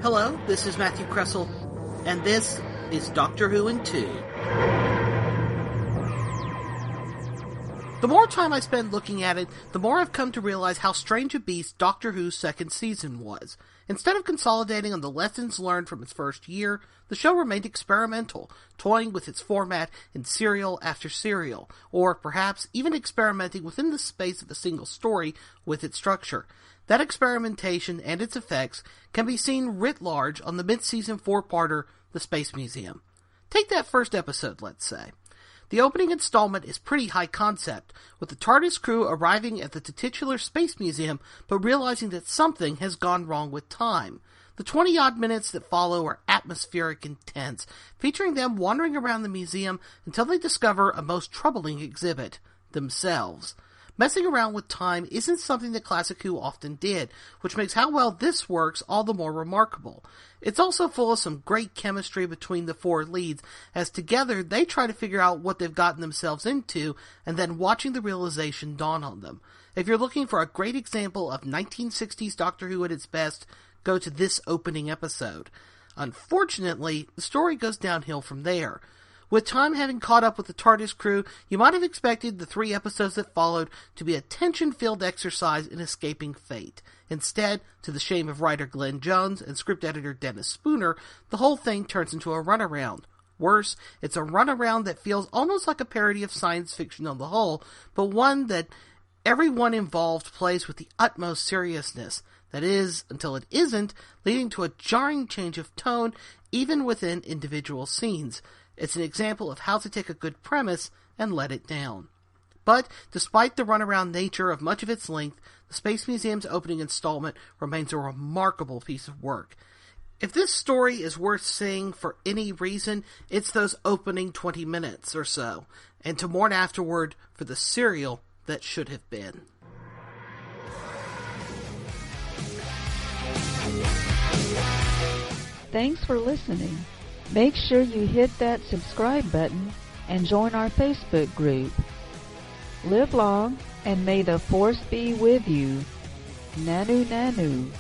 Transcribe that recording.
Hello, this is Matthew Kresal, and this is Doctor Who in 2. The more time I spend looking at it, the more I've come to realize how strange a beast Doctor Who's second season was. Instead of consolidating on the lessons learned from its first year, the show remained experimental, toying with its format in serial after serial, or perhaps even experimenting within the space of a single story with its structure. That experimentation and its effects can be seen writ large on the mid-season four-parter, The Space Museum. Take that first episode, let's say. The opening installment is pretty high concept, with the TARDIS crew arriving at the titular Space Museum but realizing that something has gone wrong with time. The 20-odd minutes that follow are atmospheric and tense, featuring them wandering around the museum until they discover a most troubling exhibit, themselves. Messing around with time isn't something that Classic Who often did, which makes how well this works all the more remarkable. It's also full of some great chemistry between the four leads, as together they try to figure out what they've gotten themselves into, and then watching the realization dawn on them. If you're looking for a great example of 1960s Doctor Who at its best, go to this opening episode. Unfortunately, the story goes downhill from there. With time having caught up with the TARDIS crew, you might have expected the 3 episodes that followed to be a tension-filled exercise in escaping fate. Instead, to the shame of writer Glenn Jones and script editor Dennis Spooner, the whole thing turns into a runaround. Worse, it's a runaround that feels almost like a parody of science fiction on the whole, but one that everyone involved plays with the utmost seriousness. That is, until it isn't, leading to a jarring change of tone even within individual scenes. It's an example of how to take a good premise and let it down. But, despite the runaround nature of much of its length, the Space Museum's opening installment remains a remarkable piece of work. If this story is worth seeing for any reason, it's those opening 20 minutes or so, and to mourn afterward for the serial that should have been. Thanks for listening. Make sure you hit that subscribe button and join our Facebook group. Live long, and may the Force be with you. Nanu Nanu.